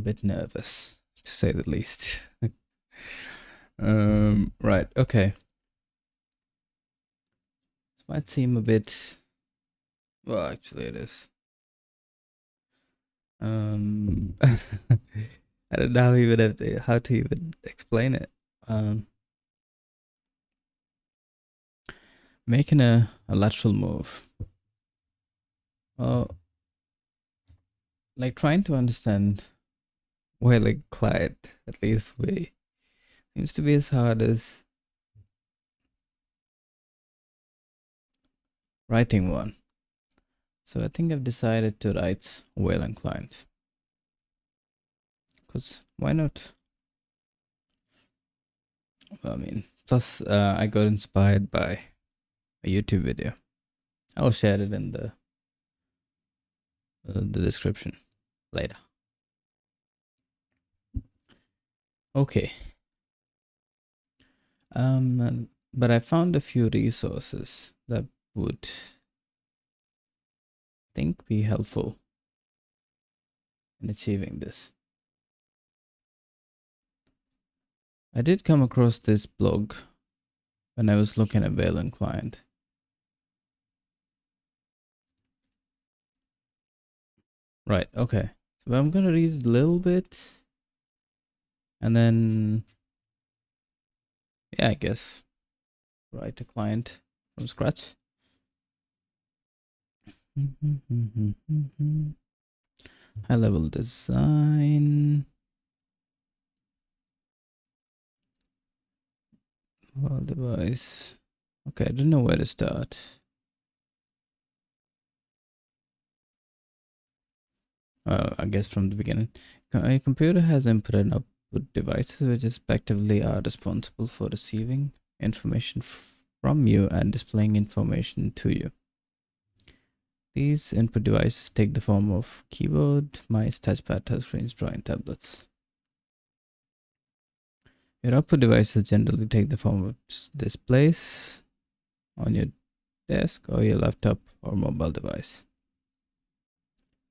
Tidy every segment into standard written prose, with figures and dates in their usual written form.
bit nervous, to say the least. Right, okay. This might seem a bit... Well, actually it is. I don't know how to even explain it. Making a lateral move. Like trying to understand Wayland client, at least for me, seems to be as hard as writing one. So I think I've decided to write Wayland client. Because why not? I mean, plus I got inspired by a YouTube video. I'll share it in the description later. Okay. But I found a few resources that would think be helpful in achieving this. I did come across this blog when I was looking at Wayland client. Right, okay. So I'm gonna read it a little bit and then, yeah, I guess write a client from scratch. High level design. Mobile device. Okay, I don't know where to start. I guess from the beginning. A computer has input and output devices which respectively are responsible for receiving information from you and displaying information to you. These input devices take the form of keyboard, mice, touchpad, touchscreens, drawing tablets. Your output devices generally take the form of displays on your desk or your laptop or mobile device.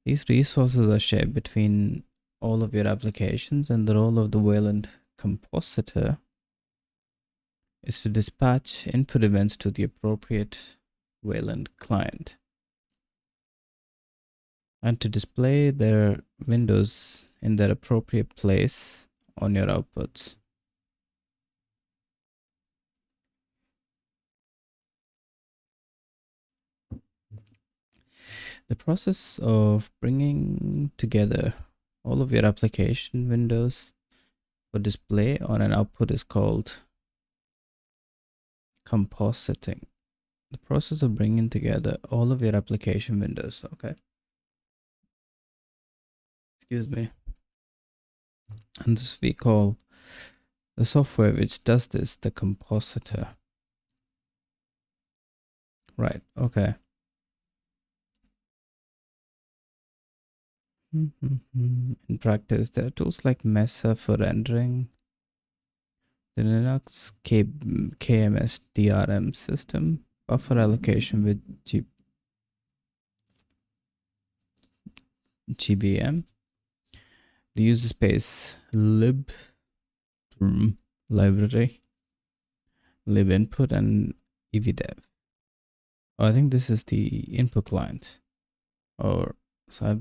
These resources are shared between all of your applications, and the role of the Wayland compositor is to dispatch input events to the appropriate Wayland client and to display their windows in their appropriate place on your outputs. The process of bringing together all of your application windows for display on an output is called compositing. The process of bringing together all of your application windows, okay? Excuse me. And this we call the software which does this the compositor. Right, okay. In practice, there are tools like Mesa for rendering, the Linux KMS DRM system, buffer allocation with GBM, the user space lib library, lib input, and evdev. Oh, I think this is the input client. Or so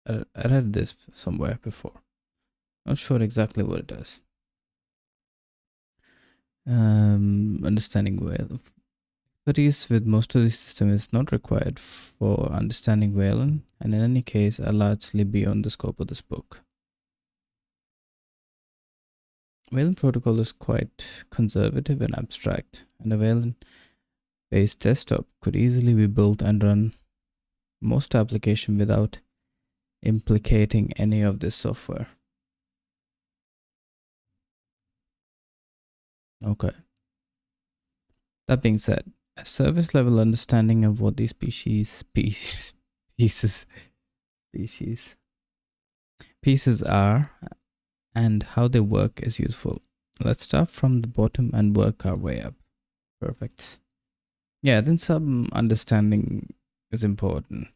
I read this somewhere before. Not sure exactly what it does. Understanding expertise with most of the system is not required for understanding Wayland, and in any case are largely beyond the scope of this book. Wayland protocol is quite conservative and abstract, and a Wayland-based desktop could easily be built and run most applications without implicating any of this software. Okay. That being said, a service level understanding of what these pieces are and how they work is useful. Let's start from the bottom and work our way up. Perfect. Yeah, then some understanding is important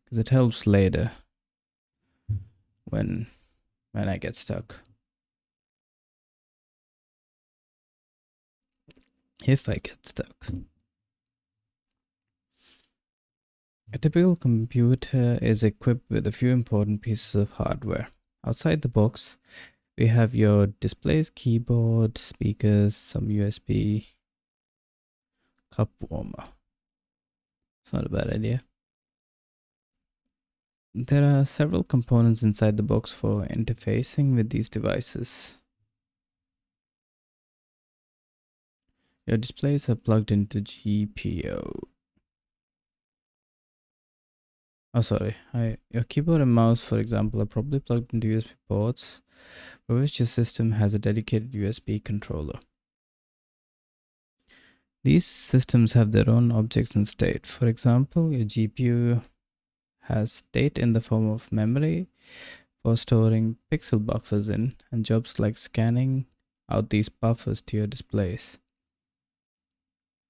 because it helps later when I get stuck. If I get stuck. A typical computer is equipped with a few important pieces of hardware. Outside the box, we have your displays, keyboard, speakers, some USB, cup warmer. It's not a bad idea. There are several components inside the box for interfacing with these devices. Your displays are plugged into GPU. Oh, sorry. Your keyboard and mouse, for example, are probably plugged into USB ports, for which your system has a dedicated USB controller. These systems have their own objects and state. For example, your GPU has state in the form of memory for storing pixel buffers in, and jobs like scanning out these buffers to your displays.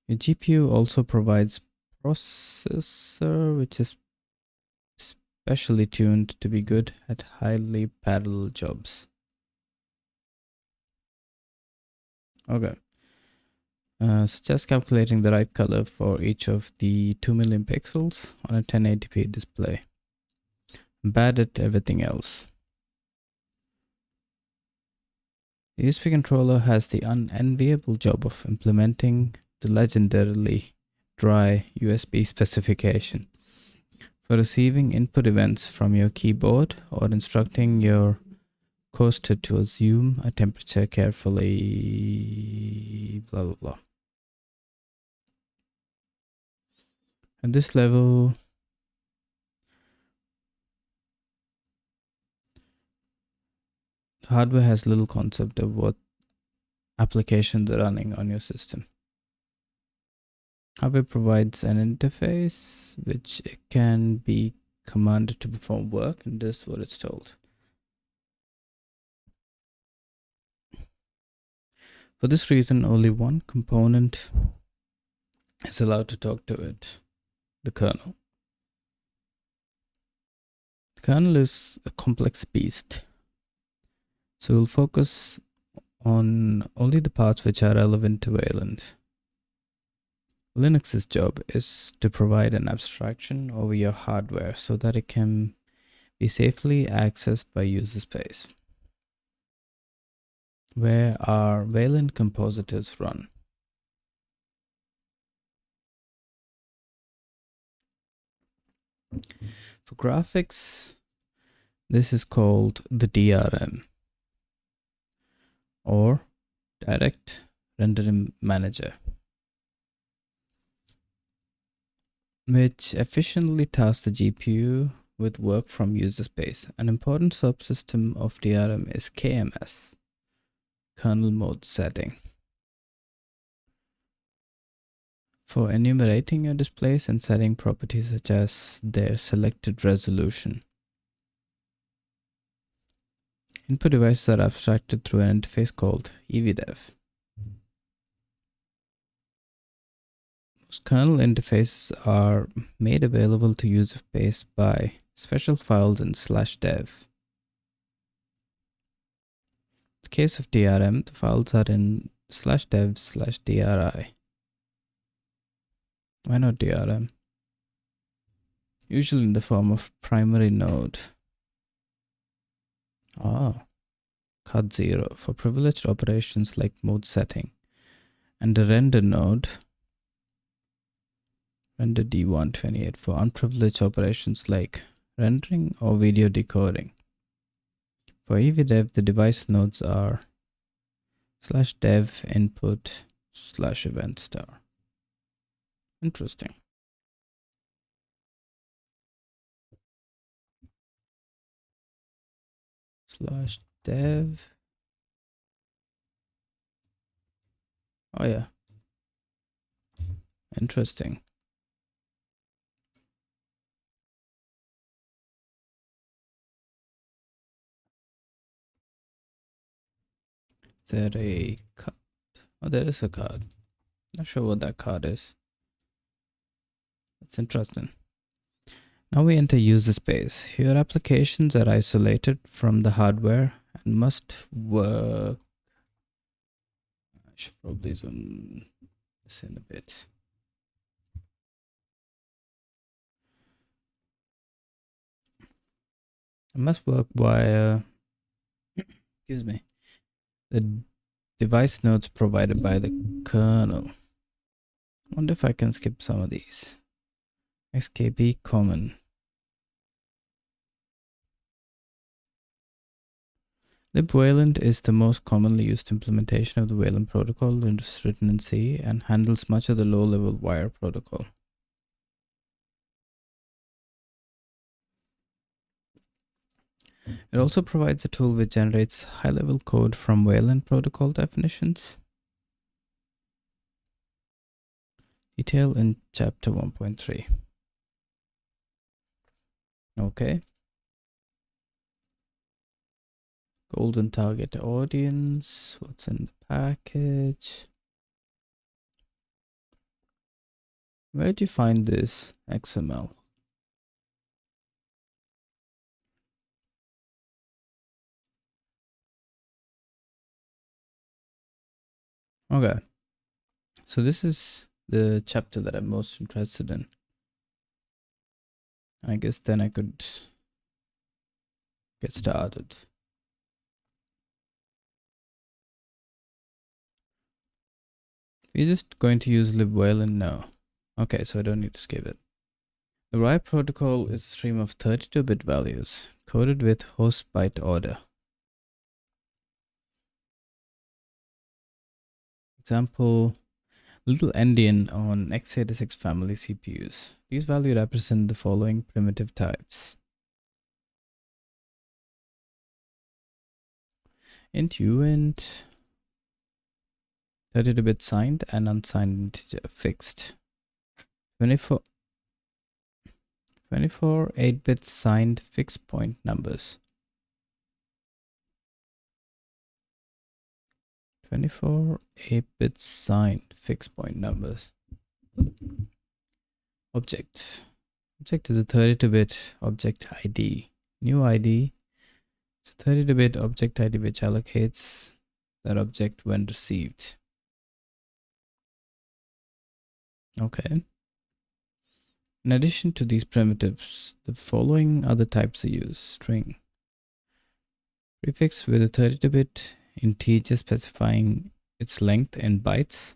Your GPU also provides processor, which is specially tuned to be good at highly parallel jobs. Okay. Such as calculating the right color for each of the 2 million pixels on a 1080p display. Bad at everything else. The USB controller has the unenviable job of implementing the legendarily dry USB specification for receiving input events from your keyboard or instructing your coaster to assume a temperature carefully, blah blah blah. At this level, the hardware has little concept of what applications are running on your system. Hardware provides an interface which can be commanded to perform work, and does what it's told. For this reason, only one component is allowed to talk to it, the kernel. The kernel is a complex beast, so we'll focus on only the parts which are relevant to Wayland. Linux's job is to provide an abstraction over your hardware so that it can be safely accessed by user space, where our Wayland compositors run. For graphics, this is called the DRM, or Direct Rendering Manager, which efficiently tasks the GPU with work from user space. An important subsystem of DRM is KMS, kernel mode setting, for enumerating your displays and setting properties such as their selected resolution. Input devices are abstracted through an interface called EVDEV. Most kernel interfaces are made available to user space by special files in /dev. In the case of DRM, the files are in /dev/dri. Why not DRM? Usually in the form of primary node. Cut 0 for privileged operations like mode setting, and the render node, render D128, for unprivileged operations like rendering or video decoding. For EVDEV, the device nodes are /dev input /event star. Interesting. /dev. Oh yeah. Interesting. Is there a card? Oh, there is a card. Not sure what that card is. That's interesting. Now we enter user space. Here applications are isolated from the hardware and must work. I should probably zoom this in a bit. It must work via, excuse me, the device nodes provided by the kernel. I wonder if I can skip some of these. XKB common. libwayland is the most commonly used implementation of the Wayland protocol. It is written in C and handles much of the low-level wire protocol. It also provides a tool which generates high-level code from Wayland protocol definitions. Detail in chapter 1.3. Okay. Golden target audience. What's in the package? Where do you find this XML? Okay. So this is the chapter that I'm most interested in. I guess then I could get started. We're just going to use libwayland now. Okay, so I don't need to skip it. The wire protocol is a stream of 32-bit values coded with host byte order. Example, little endian on x86 family CPUs. These values represent the following primitive types. Int uint, 32-bit signed and unsigned integer fixed. 24 8-bit signed fixed point numbers. 24 8-bit signed fixed point numbers. Object is a 32-bit object ID. New ID is a 32-bit object ID which allocates that object when received. Okay. In addition to these primitives, the following other types are used. String. Prefix with a 32-bit integer specifying its length in bytes,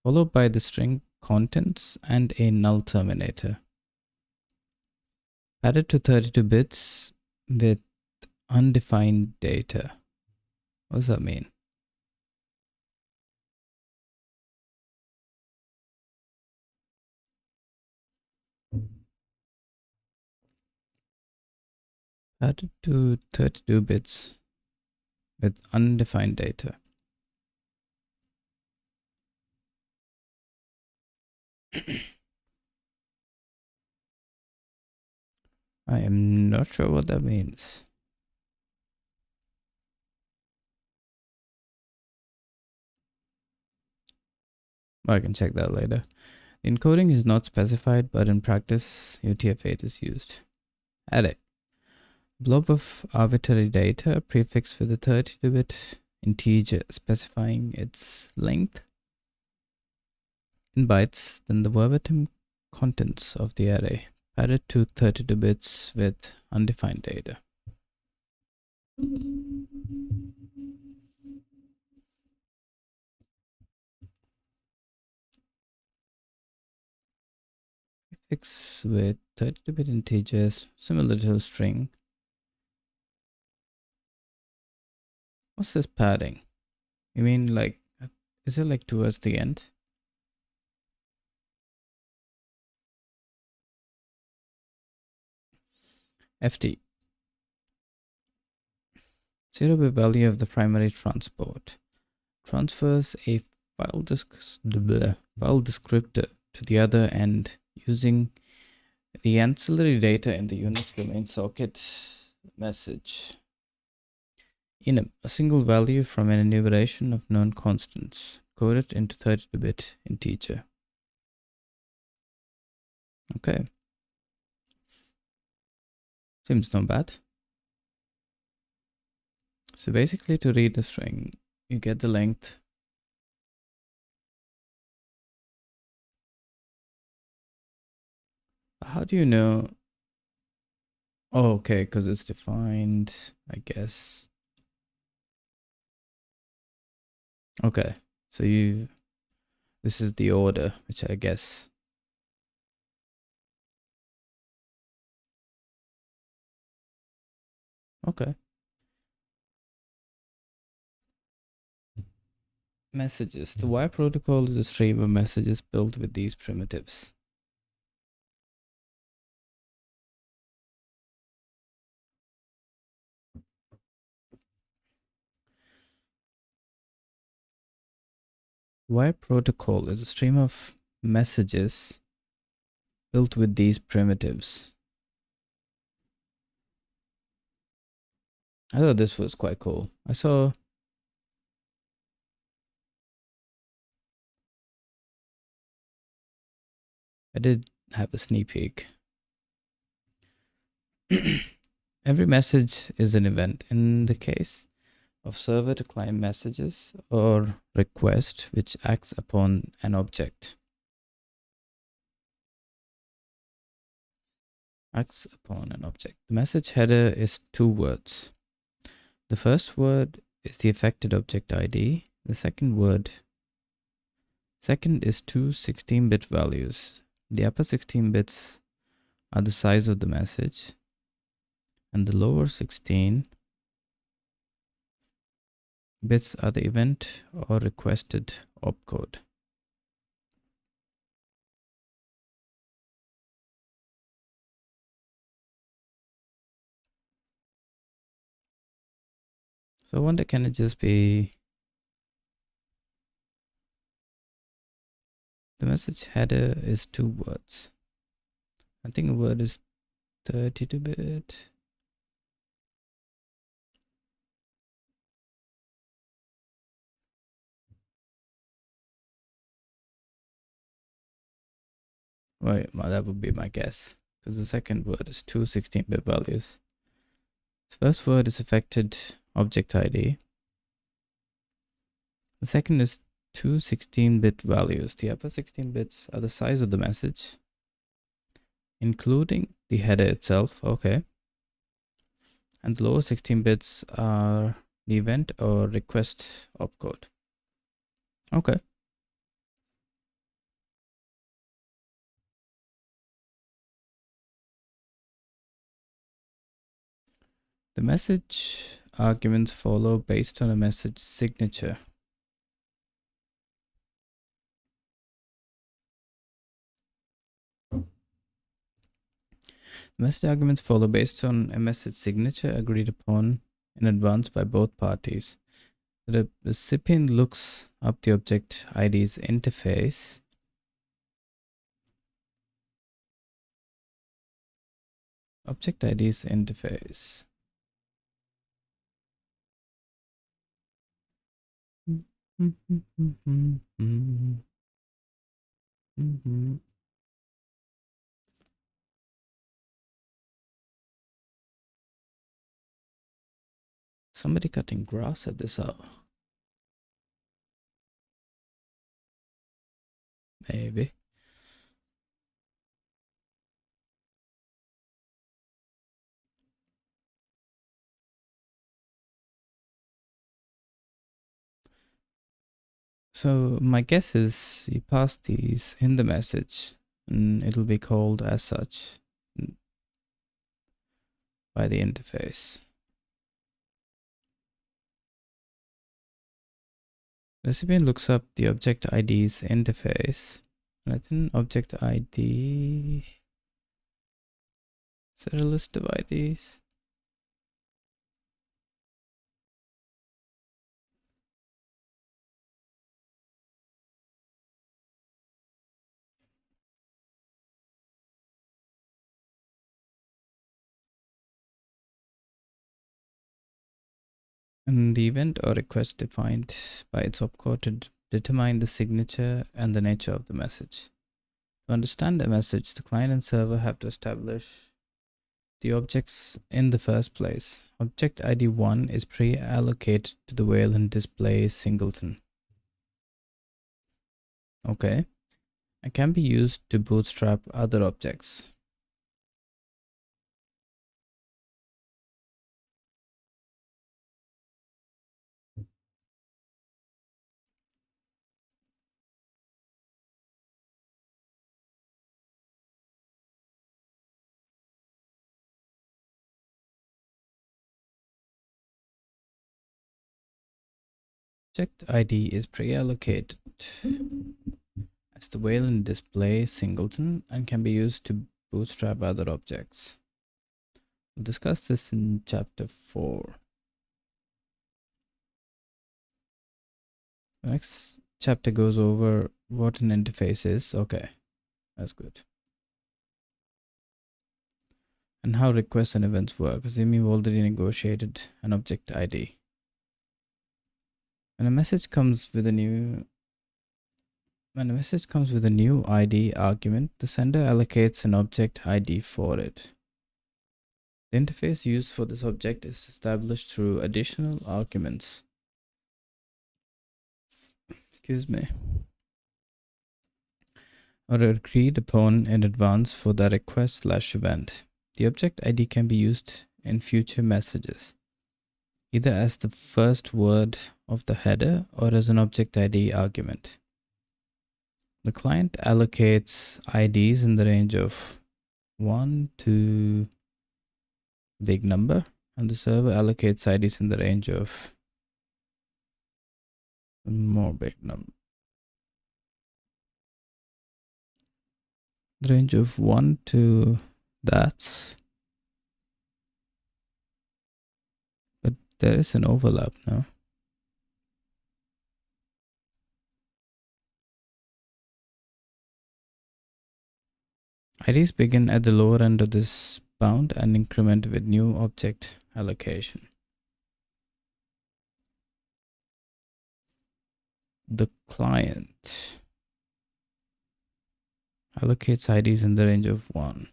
followed by the string contents and a null terminator. Added to 32 bits with undefined data. What does that mean? Added to 32 bits with undefined data. I am not sure what that means. I can check that later. The encoding is not specified, but in practice, UTF-8 is used. Array. Blob of arbitrary data prefixed with a 32-bit integer specifying its length in bytes, then the verbatim contents of the array added to 32 bits with undefined data. Prefix with 32-bit integers similar to a string. What's this padding? You mean like, is it like towards the end? FT. 0-bit value of the primary transport. Transfers a file descriptor to the other end using the ancillary data in the Unix domain socket message. Enum, a single value from an enumeration of known constants, coded into 32-bit integer. Okay. Seems not bad. So basically, to read the string, you get the length. How do you know? Oh, okay, because it's defined, I guess. Okay, so this is the order, which I guess. Okay. Messages. The wire protocol is a stream of messages built with these primitives. Wire protocol is a stream of messages built with these primitives. I thought this was quite cool. I did have a sneak peek. Every message is an event. In the case of server to client messages or request which acts upon an object. Acts upon an object. The message header is 2 words. The first word is the affected object ID. The second is 2 16-bit values. The upper 16 bits are the size of the message, and the lower 16 bits are the event or requested opcode. So I wonder, can it just be the message header is 2 words. I think a word is 32-bit. Right, well, that would be my guess, because the second word is 2 16-bit values. The first word is affected object ID. The second is 2 16-bit values. The upper 16 bits are the size of the message, including the header itself. Okay. And the lower 16 bits are the event or request opcode. Okay. The message arguments follow based on a message signature. The message arguments follow based on a message signature agreed upon in advance by both parties. The recipient looks up the object ID's interface. Object ID's interface. Somebody cutting grass at this hour. Maybe. So my guess is you pass these in the message and it'll be called as such by the interface. Recipient looks up the object ID's interface, and I think object ID, is there a list of IDs? And the event or request defined by its opcode to determine the signature and the nature of the message. To understand a message, the client and server have to establish the objects in the first place. Object ID 1 is pre-allocated to the Wayland display singleton. Okay. It can be used to bootstrap other objects. Object ID is pre-allocated as the Wayland display singleton and can be used to bootstrap other objects. We'll discuss this in chapter 4. The next chapter goes over what an interface is. Okay, that's good. And how requests and events work. Assume you've already negotiated an object ID. When a message comes with a new ID argument, the sender allocates an object ID for it. The interface used for this object is established through additional arguments. Excuse me. Or agreed upon in advance for the request/event. The object ID can be used in future messages, either as the first word of the header or as an object ID argument. The client allocates IDs in the range of 1 to big number, and the server allocates IDs in the range of more big number. The range of 1 to that. But there is an overlap now. IDs begin at the lower end of this bound and increment with new object allocation. The client allocates IDs in the range of 1.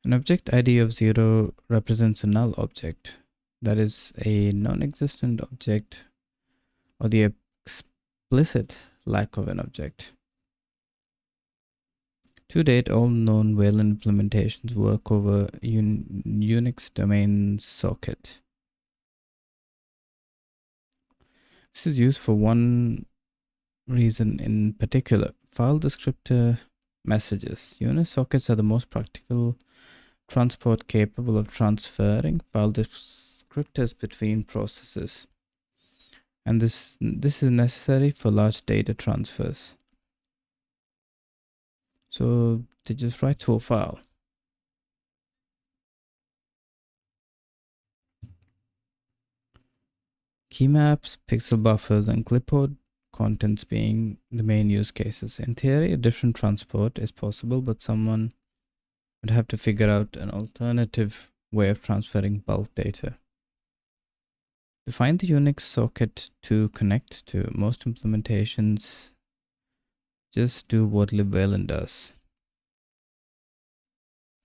An object ID of 0 represents a null object, that is a non-existent object or the explicit lack of an object. To date, all known Wayland implementations work over Unix domain socket. This is used for one reason in particular: file descriptor messages. Unix sockets are the most practical transport capable of transferring file descriptors between processes. And this is necessary for large data transfers. So they just write to a file. Keymaps, pixel buffers, and clipboard contents being the main use cases. In theory, a different transport is possible, but someone would have to figure out an alternative way of transferring bulk data. To find the Unix socket to connect to, most implementations just do what libwayland does.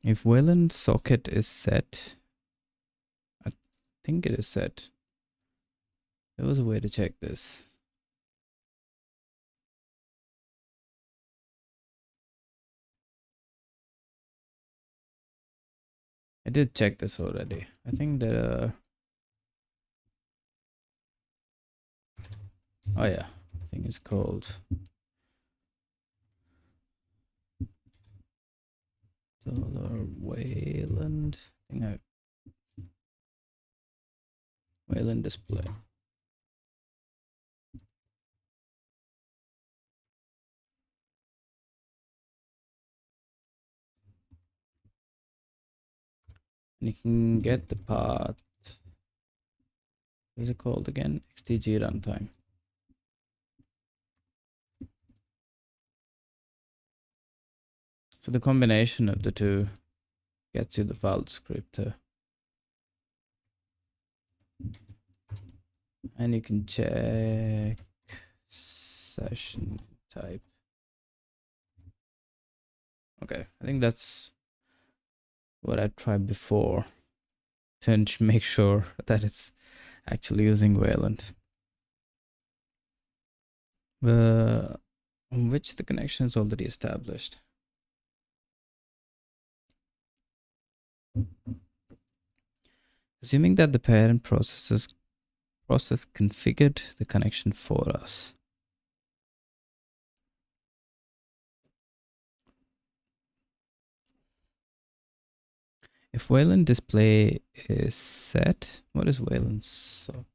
If Wayland socket is set, I think it is set. There was a way to check this. I did check this already. I think there are... Oh yeah, I think it's called $Wayland. I think Wayland display. And you can get the path. What is it called again? XTG runtime. So the combination of the two gets you the file descriptor. And you can check session type. Okay, I think that's what I tried before to make sure that it's actually using Wayland. Which the connection is already established. Assuming that the parent process configured the connection for us. If Wayland display is set, what is Wayland Socket?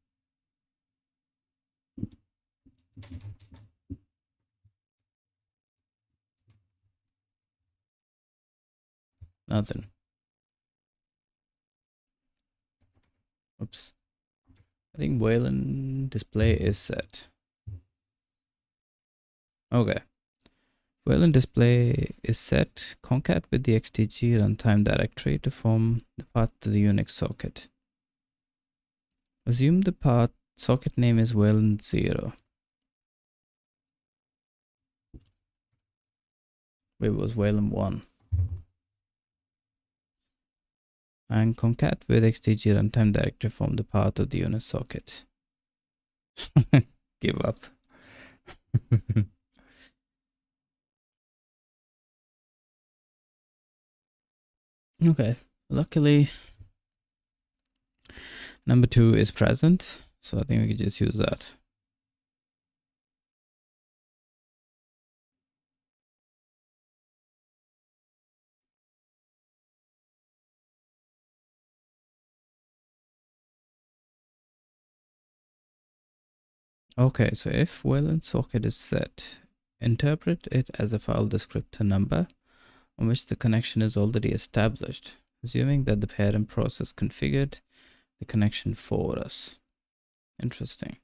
Nothing. Oops. I think Wayland display is set. Okay. Wayland display is set. Concat with the XTG runtime directory to form the path to the Unix socket. Assume the path socket name is Wayland 0. It was Wayland 1. And concat with XTG runtime directory form the path of the Unix socket. Give up. Okay, luckily number 2 is present, so I think we can just use that. Okay, so if Wayland socket is set, interpret it as a file descriptor number on which the connection is already established, assuming that the parent process configured the connection for us. Interesting.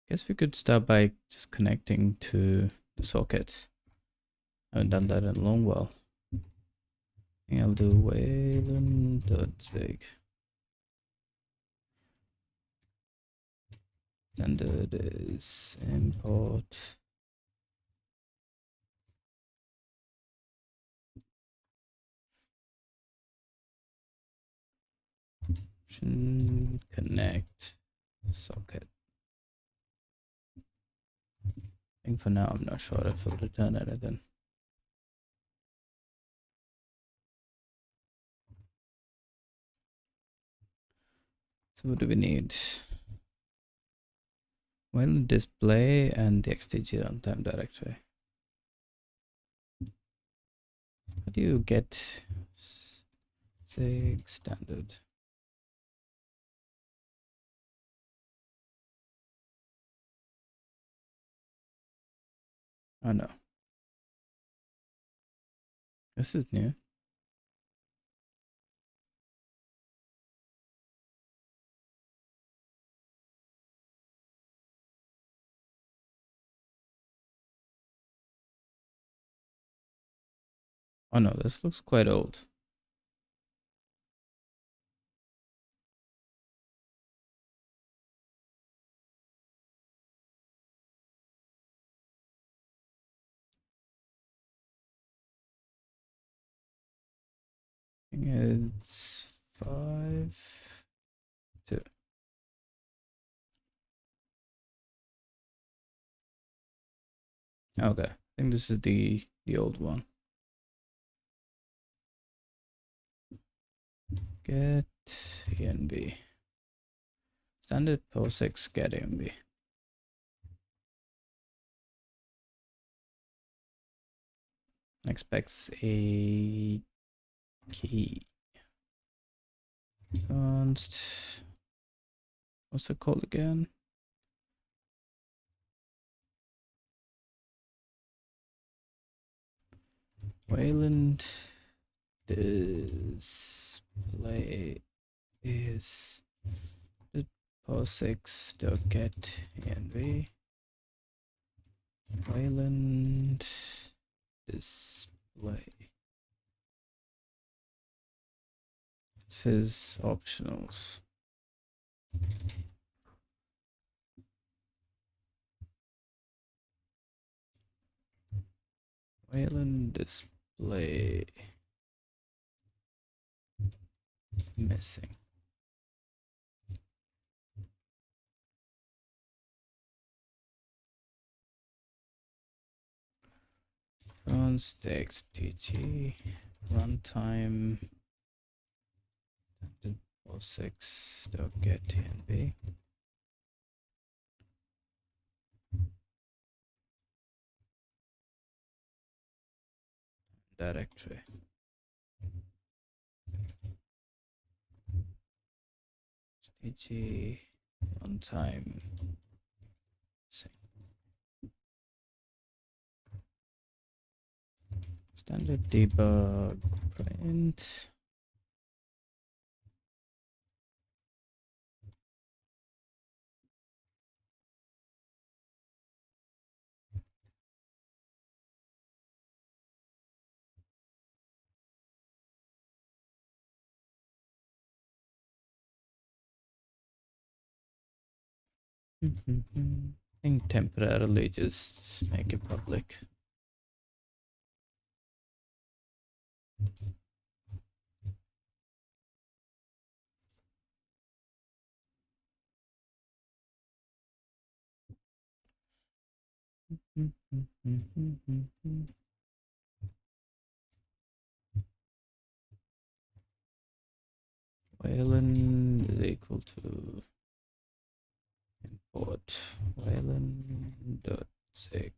Guess we could start by just connecting to the socket. I haven't done that in a long while. I think I'll do Wayland.zig. Standard is import connect socket. I think for now I'm not sure if it'll return anything. So what do we need? Well, display and the XTG runtime directory. How do you get Zig standard? Oh no. This is new. Oh no, this looks quite old. I think it's 5.2. Okay, I think this is the old one. Get env. Standard POSIX get env. Expects a key. Const. What's it called again? Wayland display is the POSIX get env. Wayland display display. This is optionals. Wayland display missing. Context tg runtime 06.get tnb directory. tg runtime standard debug print. I think temporarily just make it public. Wayland is equal to import Wayland.zig.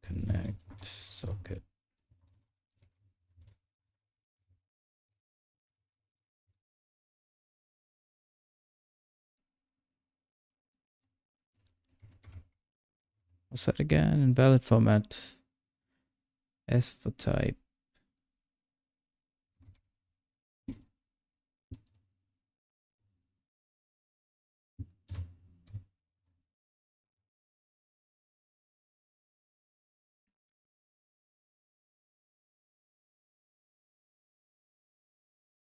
Connect socket. What's that again? Invalid format. S for type.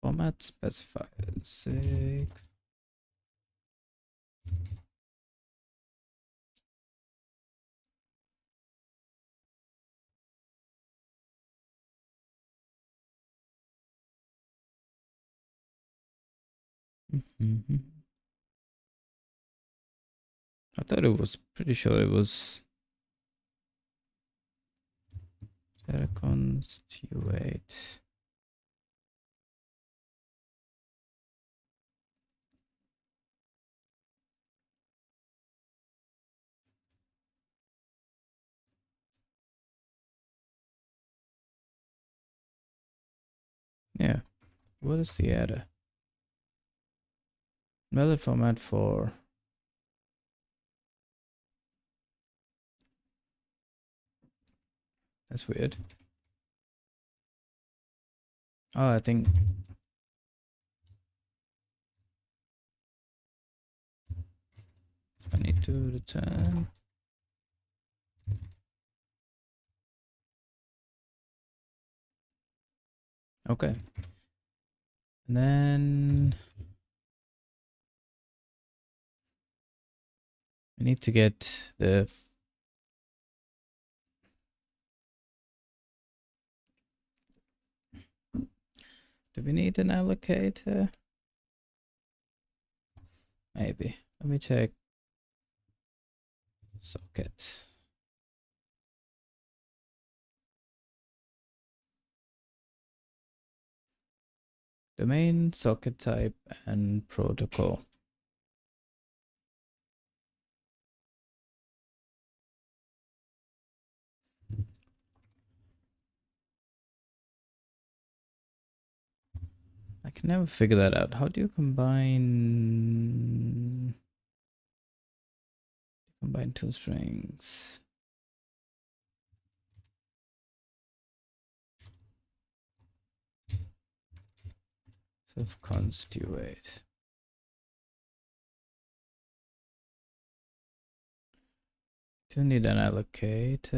Format specifies Zig. I thought it was pretty sure it was constituate. Yeah. What is the error? Valid format for that's weird. Oh, I think I need to return. Okay. And then I need to get the do we need an allocator? Maybe. Let me check socket. Domain, socket type, and protocol. I can never figure that out. How do you combine two strings? Self-constitute. Do need an allocator.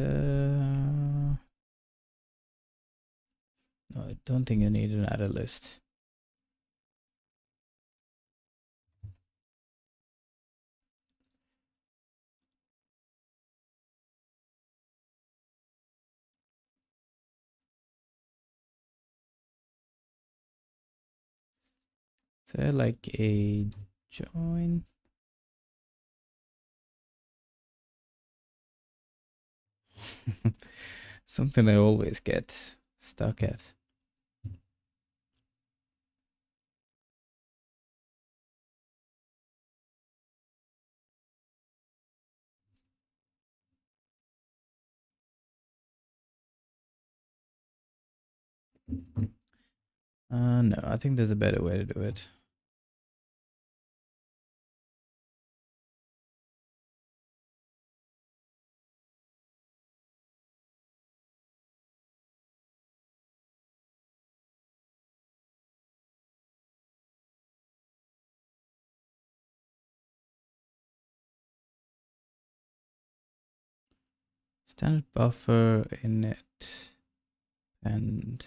No, I don't think you need an add list. So like a join. Something I always get stuck at. No, I think there's a better way to do it. Standard buffer init and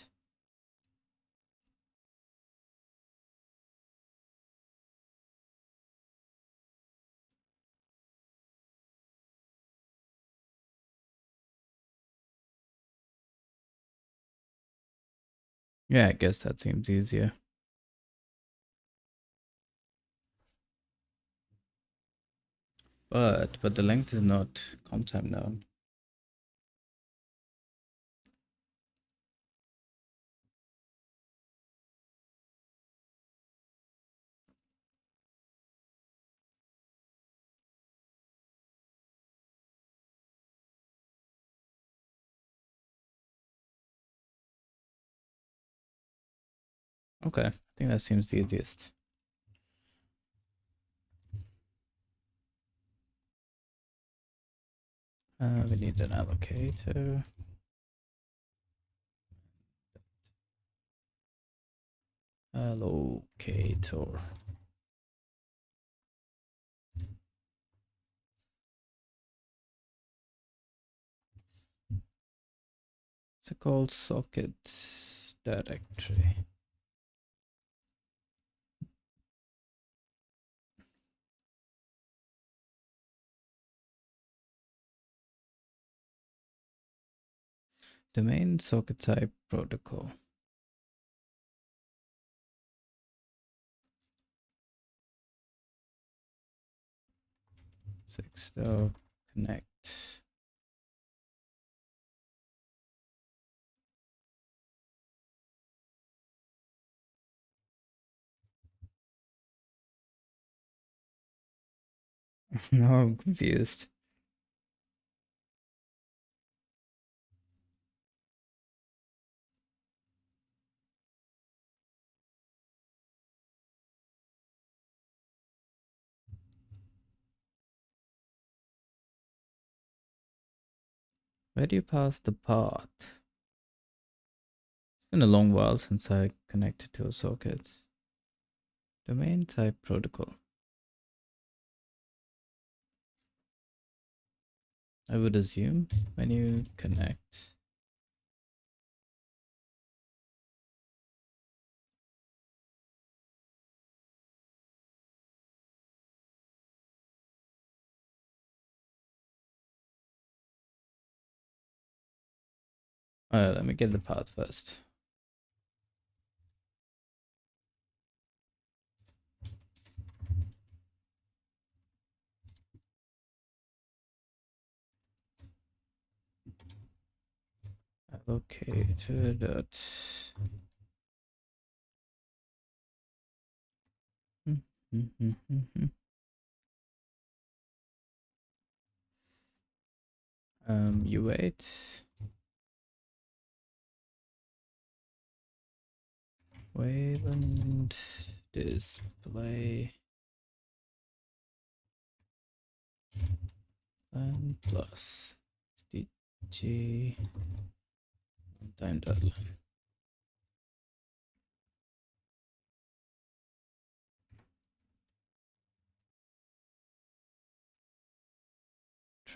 yeah, I guess that seems easier. But the length is not comp time known. Okay, I think that seems the easiest. We need an allocator. Allocator. It's called socket directory. Domain socket type protocol. Six connect. Now I'm confused. Where do you pass the path? It's been a long while since I connected to a socket. Domain type protocol. I would assume when you connect. Let me get the path first. Allocator dot. You wait. Wayland display and plus dg time deadline.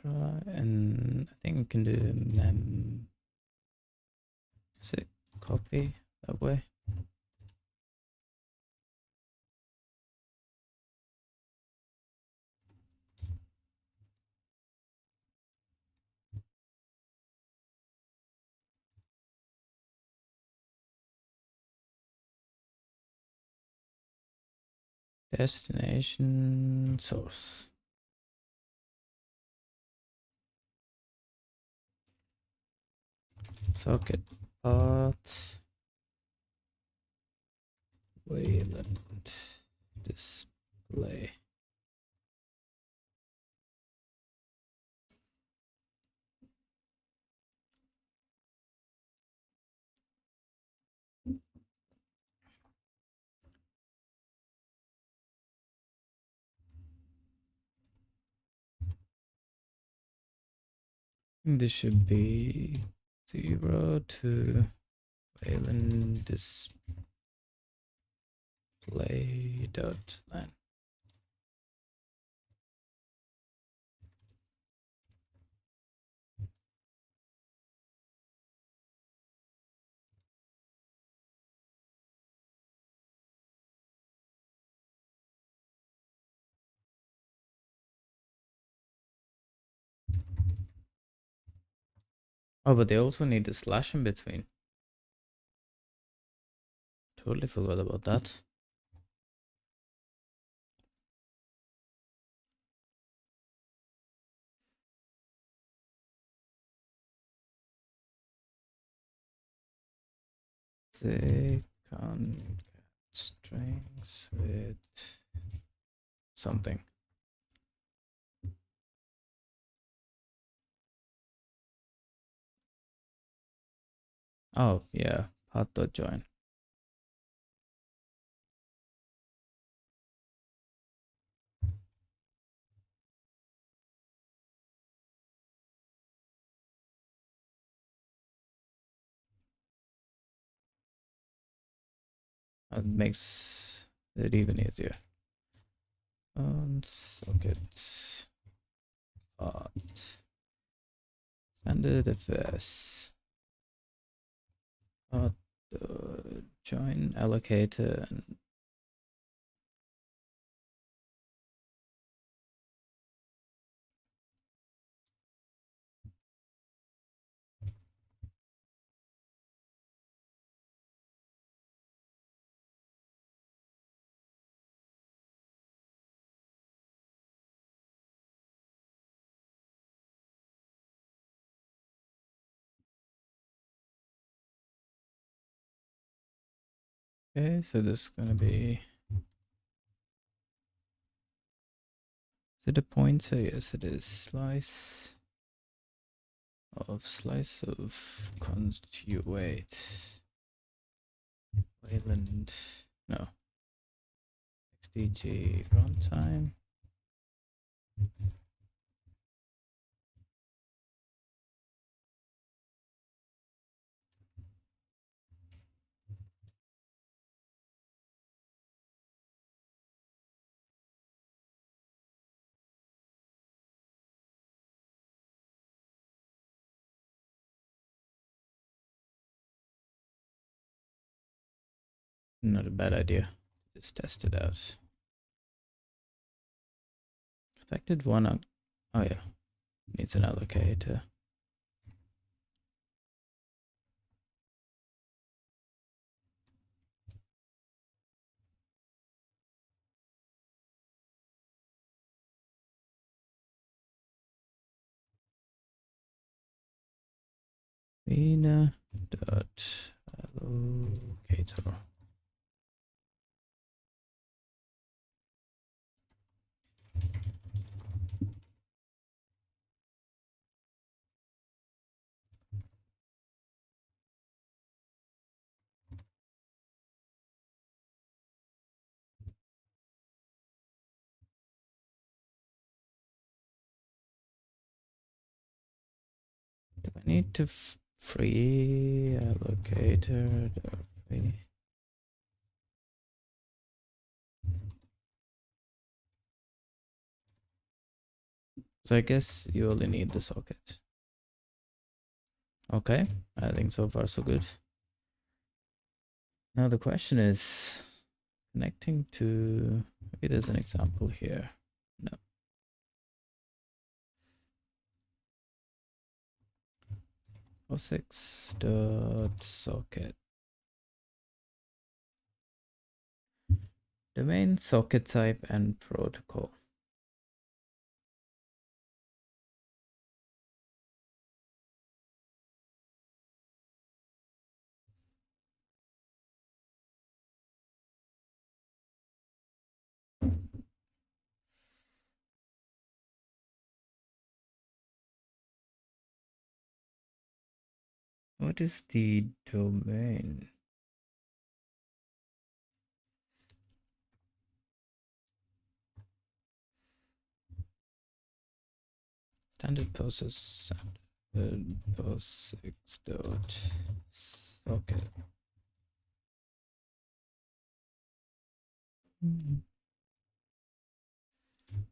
try, and I think we can do mem. Is it copy that way? Destination source. Socket path. Wayland display. This should be 0 to Wayland display dot line. Oh, but they also need a slash in between. Totally forgot about that. They concat strings with something. Oh yeah, path.join. That makes it even easier. Sockets path standard fs path join allocator and okay, so this is gonna be, is it a pointer? Yes, it is. Slice of constituate Wayland, no, xdg runtime. Not a bad idea. Just test it out. Expected one. Oh yeah, needs an allocator. Arena dot allocator. Do I need to free allocator? Free. So I guess you only need the socket. Okay, I think so far so good. Now the question is connecting to, maybe there's an example here. No. .socket. Domain, socket type, and protocol. What is the domain? Standard process POSIX dot socket.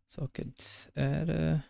Socket add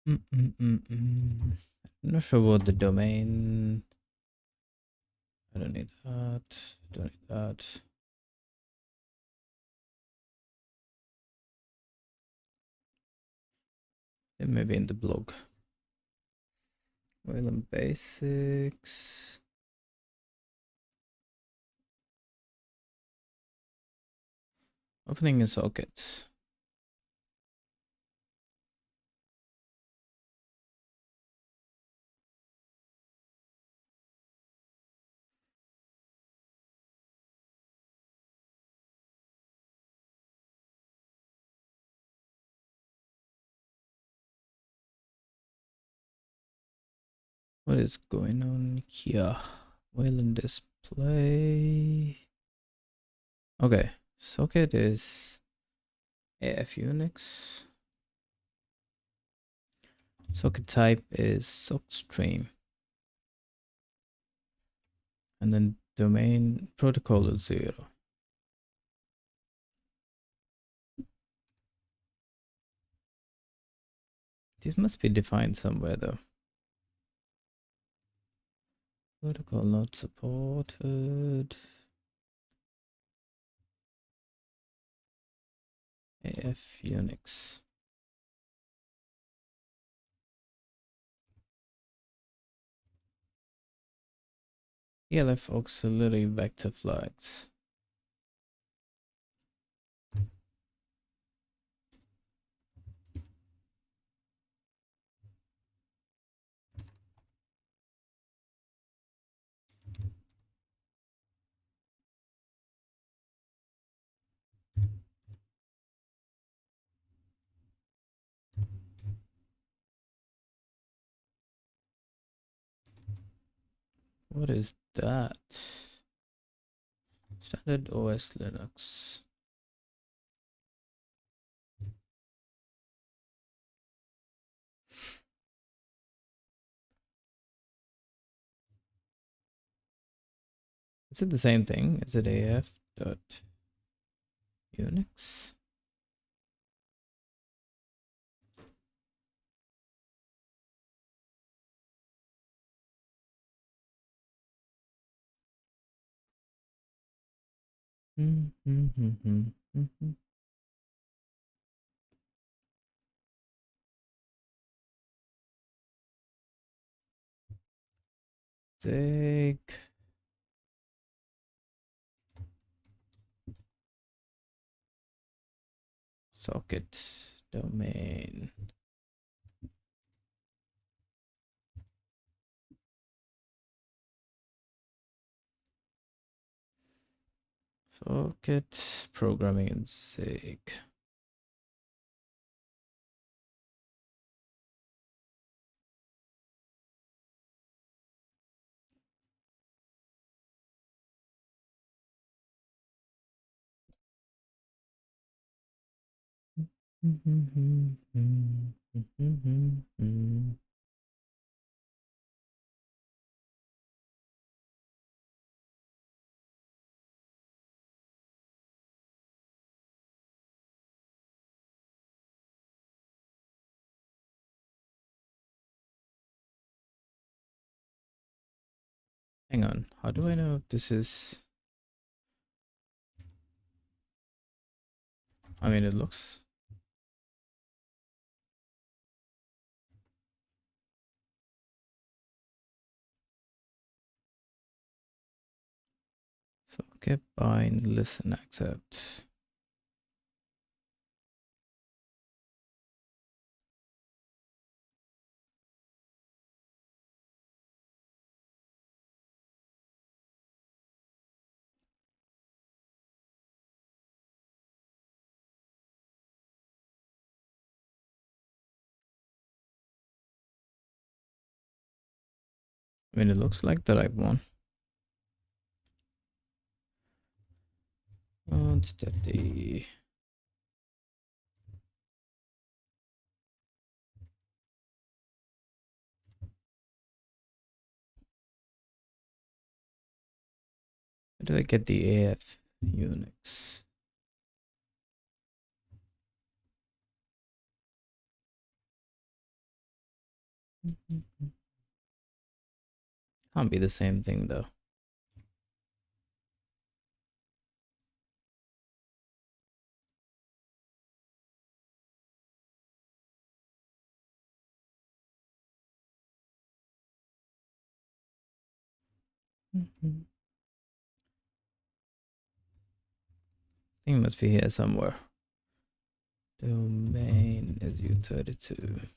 I'm not sure what the domain. I don't need that. Don't need that. It may be in the blog. Wayland basics. Opening a socket. What is going on here? Wayland display. Okay, socket is AF Unix. Socket type is sockstream. And then domain protocol is 0. This must be defined somewhere though. Protocol not supported. AF Unix. ELF auxiliary vector flags. What is that? Standard OS Linux. Is it the same thing? Is it AF dot Unix? Zig Socket domain. Socket programming in Zig. Hang on, how do I know if this is... I mean, it looks... Socket bind, listen, accept. I mean, it looks like the right one. Step D. How do I get the AF Unix? Can't be the same thing though. I think it must be here somewhere. Domain is U32.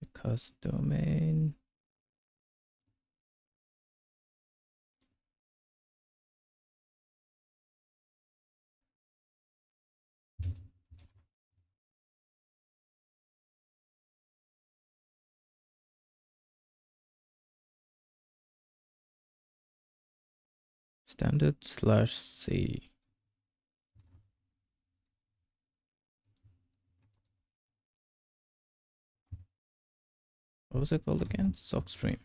Because domain. Standard/C. What was it called again? Sockstream.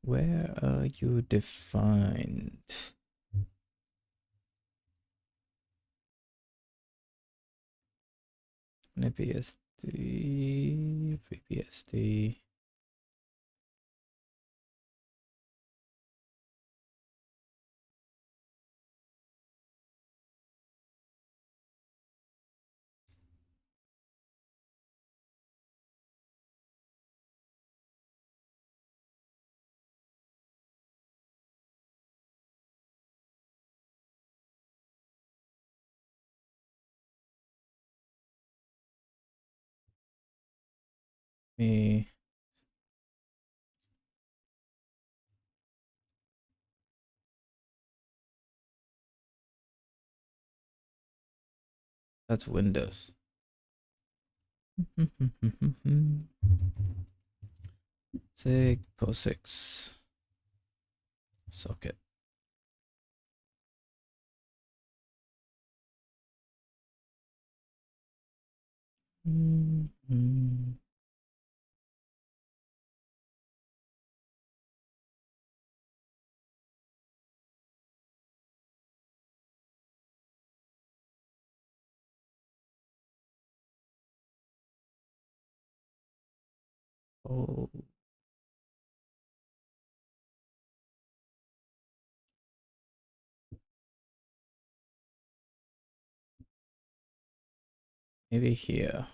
Where are you defined? FreeBSD, FreeBSD. me. That's Windows. Zig For Zig socket. Oh, maybe here.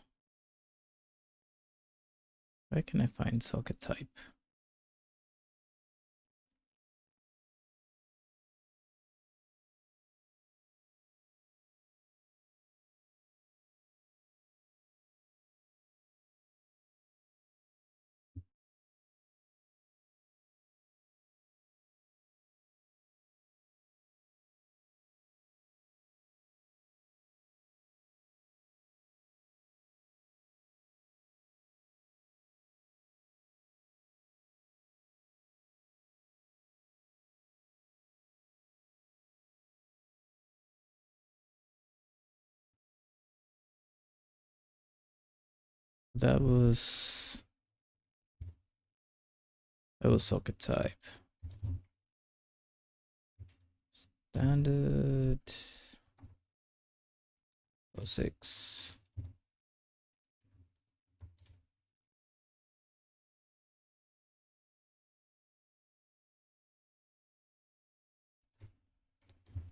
Where can I find socket type? That was socket type. Standard 06.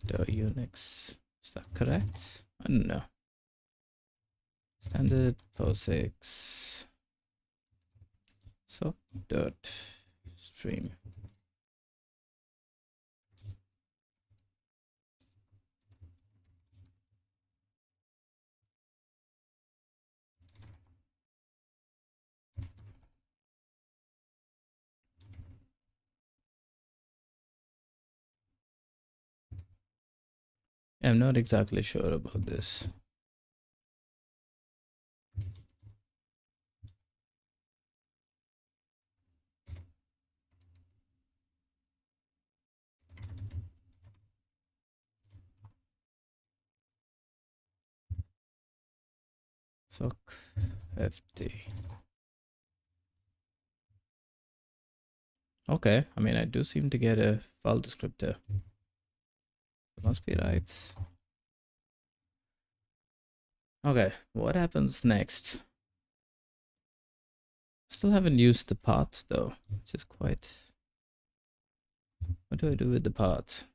The Unix. Is that correct? I don't know. Standard POSIX sock dot stream. I'm not exactly sure about this. Sock FT. Okay, I mean, I do seem to get a file descriptor. It must be right. Okay, what happens next? Still haven't used the path though, which is quite... What do I do with the path?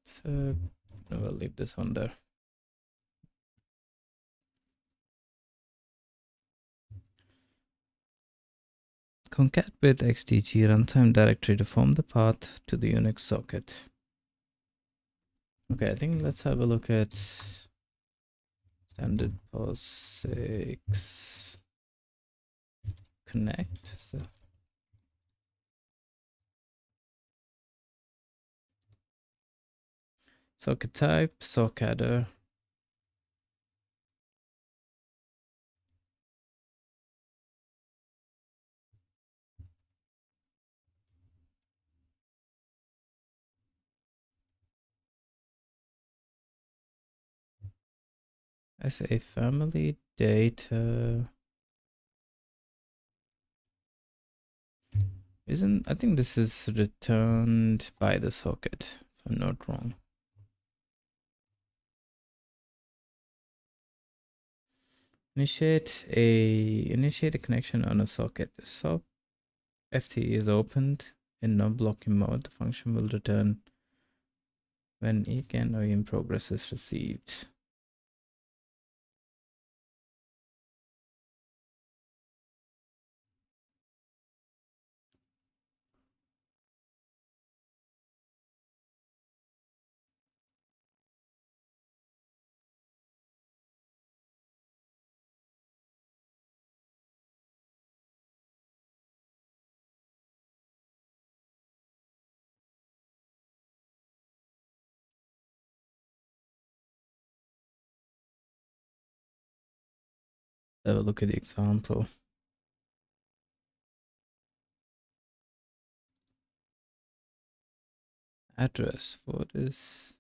So, I will leave this on there. Concat with xtg runtime directory to form the path to the Unix socket. Okay, I think let's have a look at standard POSIX connect. So socket type, sockadder. SA family data. I think this is returned by the socket, if I'm not wrong. Initiate a connection on a socket. So FT is opened in non-blocking mode. The function will return when ECAN or in progress is received. Have a look at the example. Address. What is?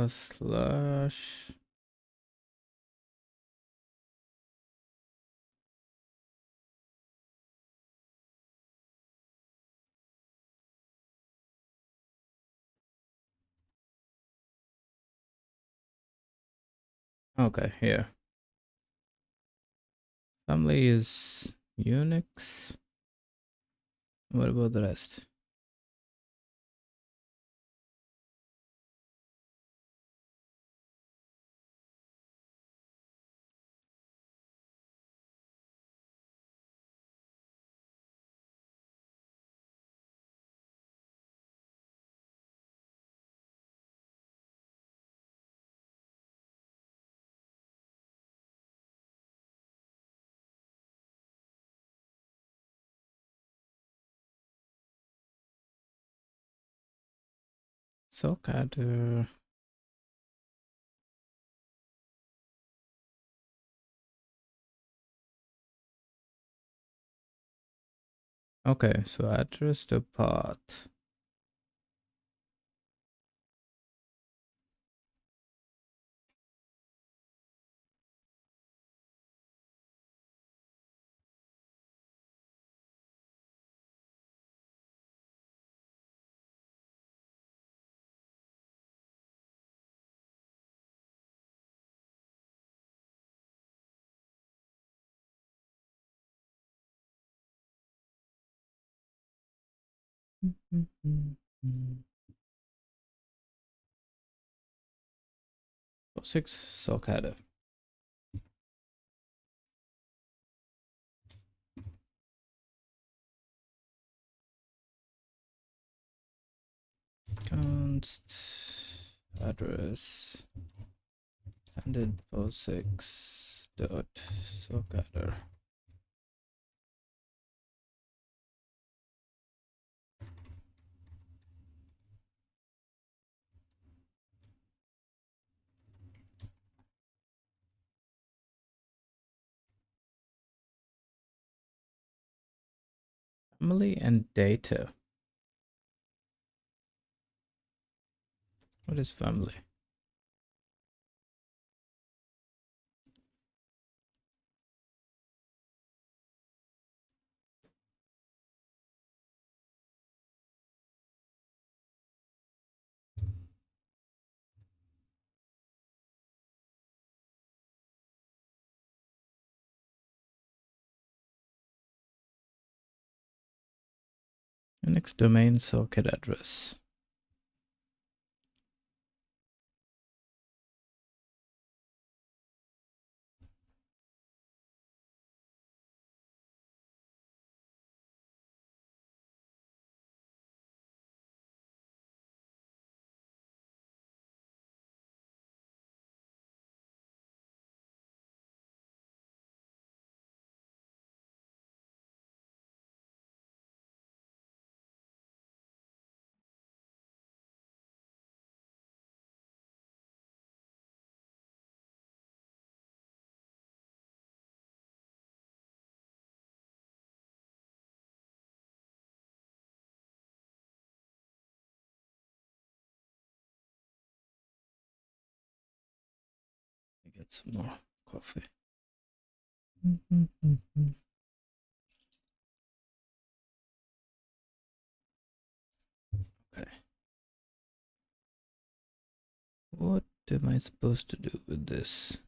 Slash. Okay, here. Family is Unix. What about the rest? Socket. Okay, so address to path. Oh, 6 socket. Const address standard 06 dot socket. Family and data. What is family? Unix domain socket address. Get some more coffee. Okay. What am I supposed to do with this?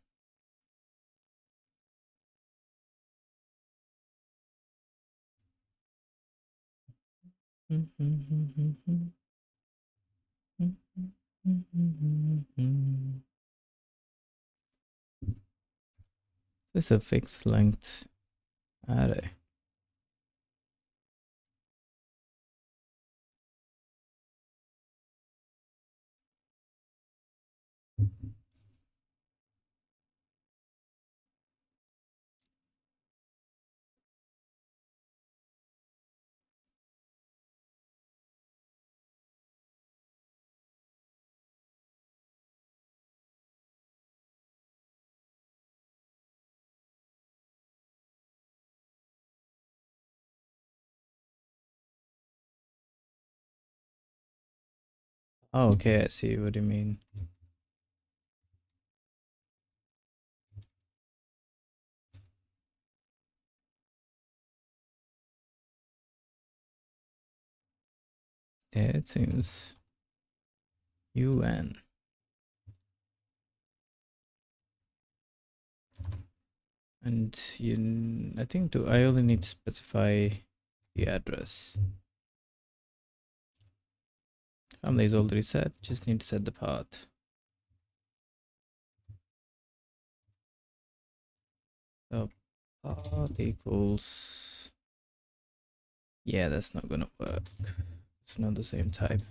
It's a fixed length array. Oh, okay, I see what you mean. Yeah, it seems UN. And I think I only need to specify the address. Family is already set, just need to set the path. So path equals, yeah, that's not gonna work. It's not the same type.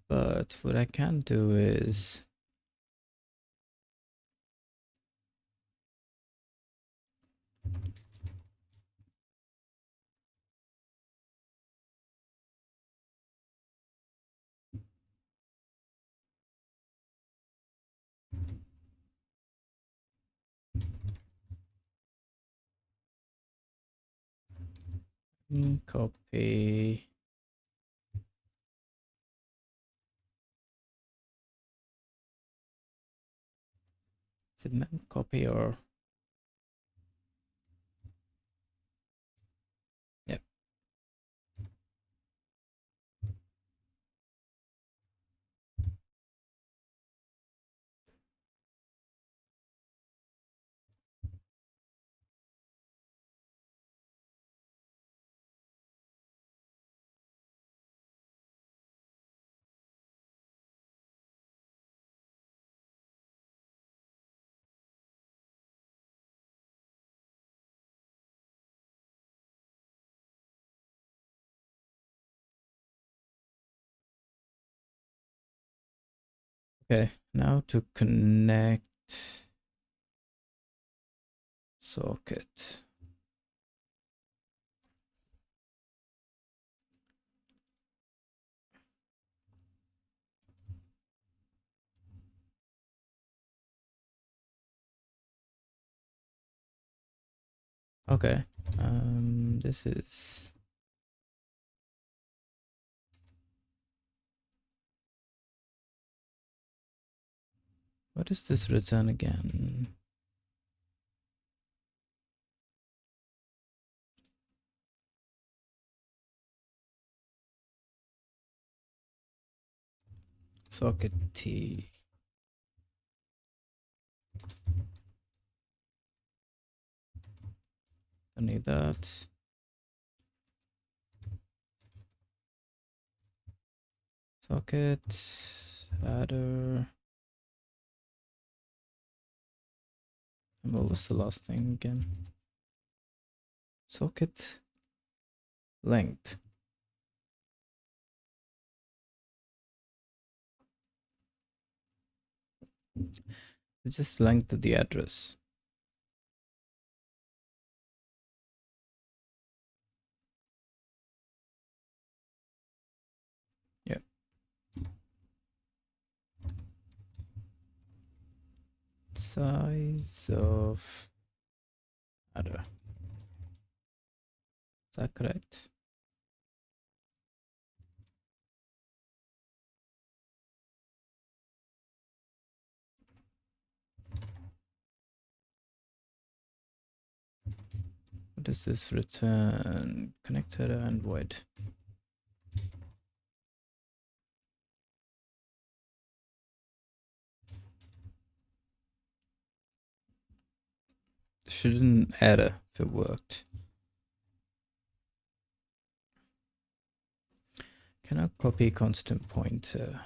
But what I can do is copy. Is it mem copy or? Yep. Okay, now to connect socket. Okay, this is what is this return again? Socket T. Don't need that. Socket adder. And what was the last thing again? Socket length. It's just length of the address. Yep. Size of adder. Is that correct? What does this return? Connected and void. Shouldn't adder if it worked. Can I copy constant pointer?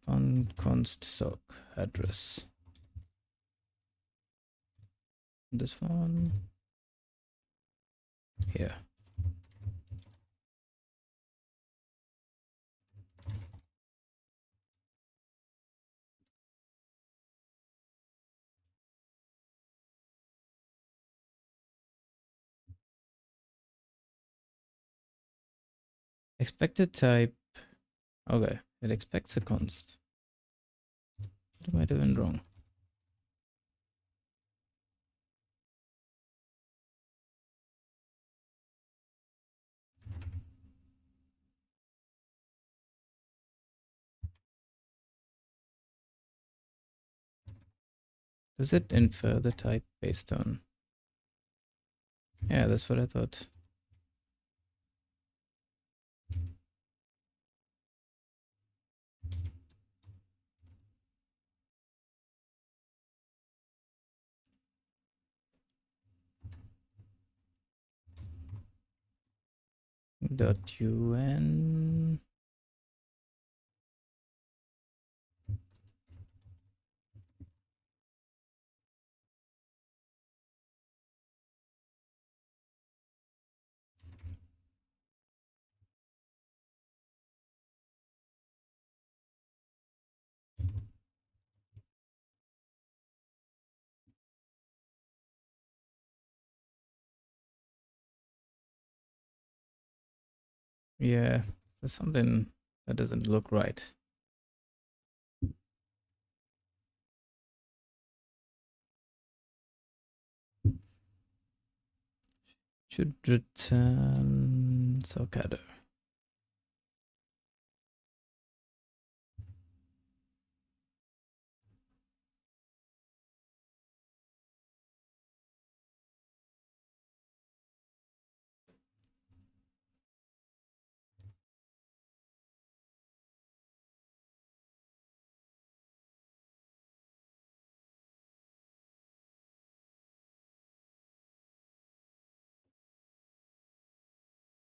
On const sock address. This one here. Expected type. Okay, it expects a const. What am I doing wrong? Does it infer the type based on? Yeah, that's what I thought. .un. Yeah, there's something that doesn't look right. Should return socket.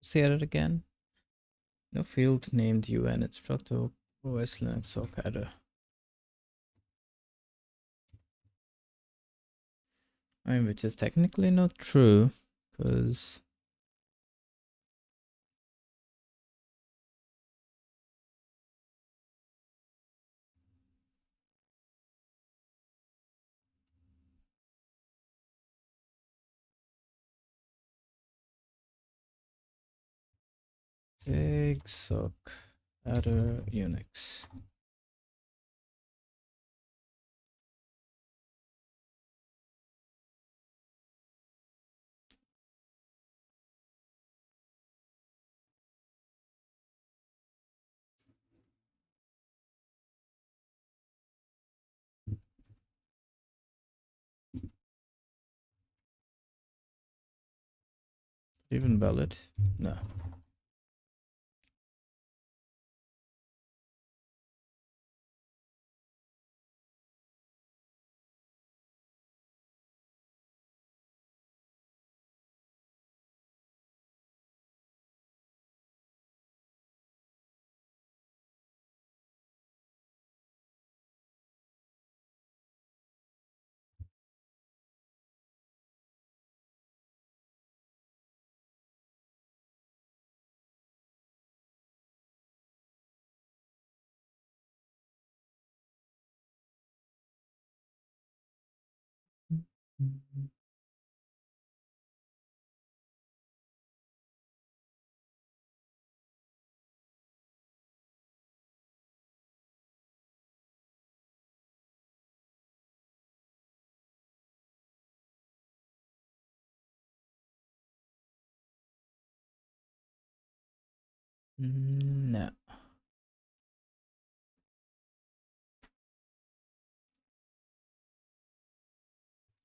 Say it again. No field named UN instructor OS Linux socket. I mean, which is technically not true, because Zig sock adder Unix. Even valid? No. No.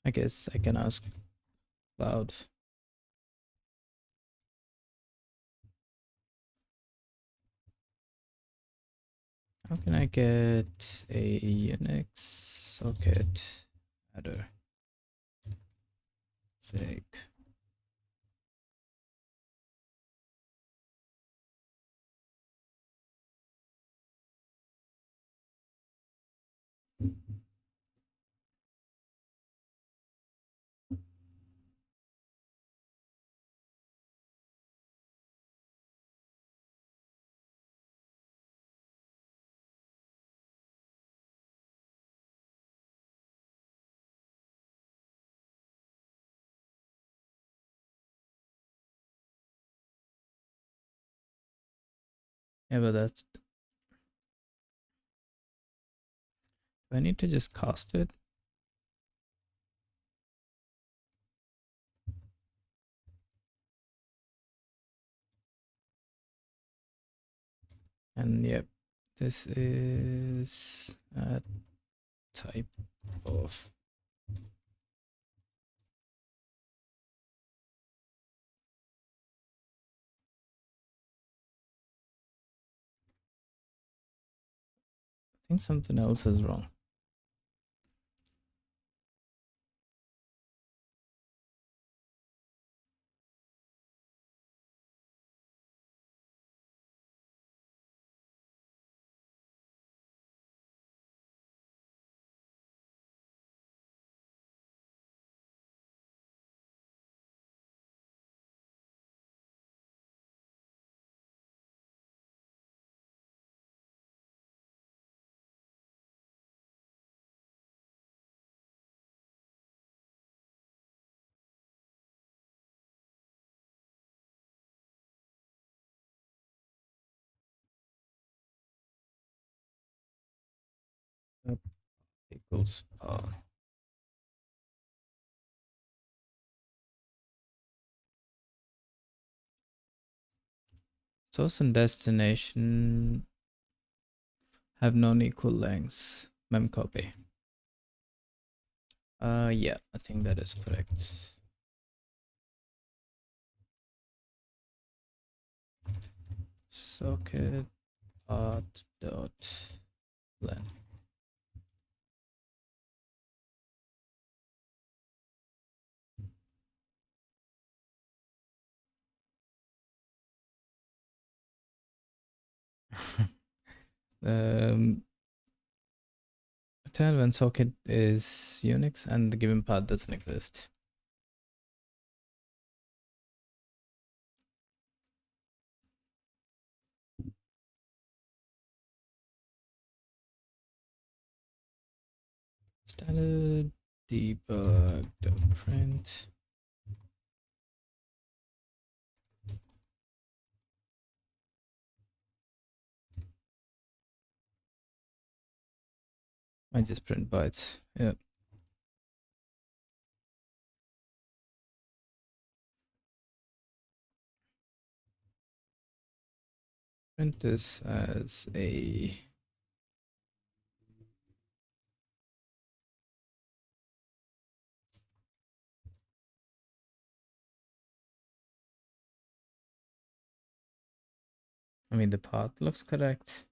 I guess I can ask Cloud. How can I get a Unix socket adder? Zig. Yeah, but that's. Do I need to just cast it? And yep, this is a type of. I think something else is wrong. Yep, equals source and destination have non-equal lengths. Memcopy. Yeah, I think that is correct. Socket path dot len. Tell when socket is Unix and the given path doesn't exist. Standard debug.print. I just print bytes. Yep. Print this as a I mean the path looks correct.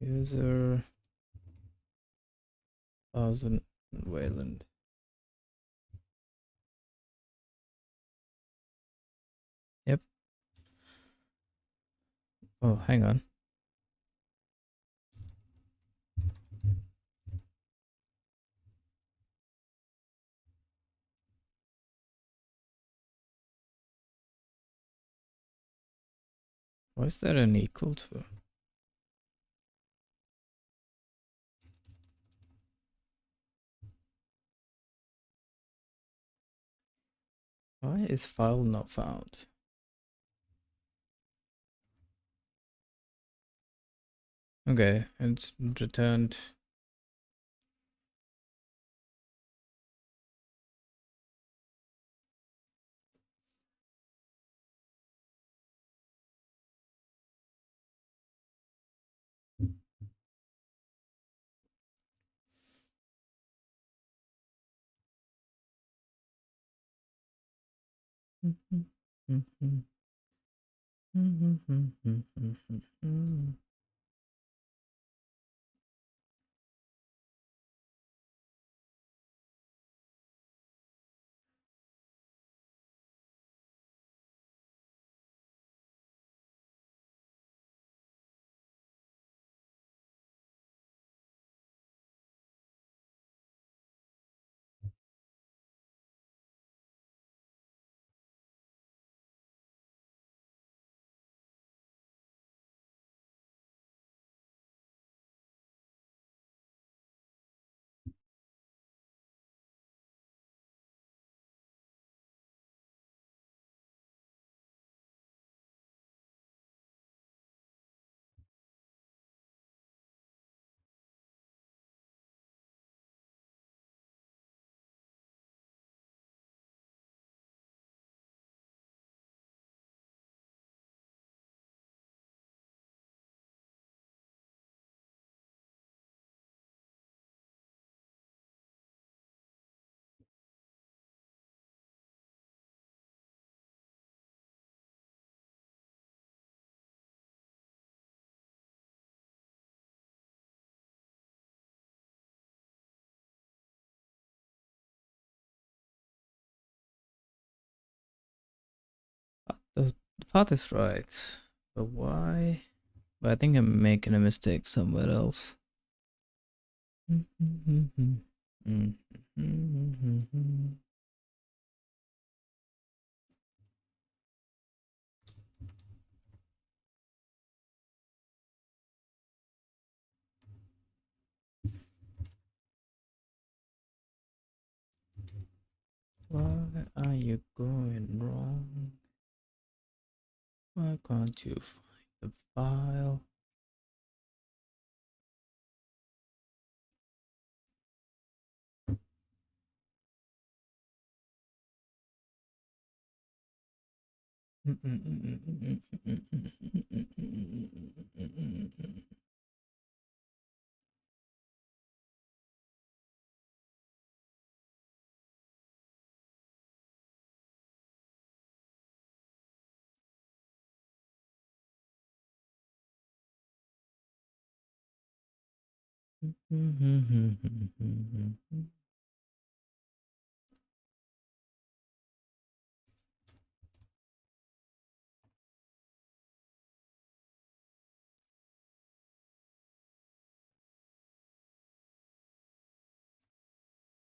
User 1000 Wayland. Yep. Oh, hang on. Why is there an equal to? Why is file not found? Okay, it's returned. The path is right, but why? But I think I'm making a mistake somewhere else. Why are you going wrong? Why can't you find the file?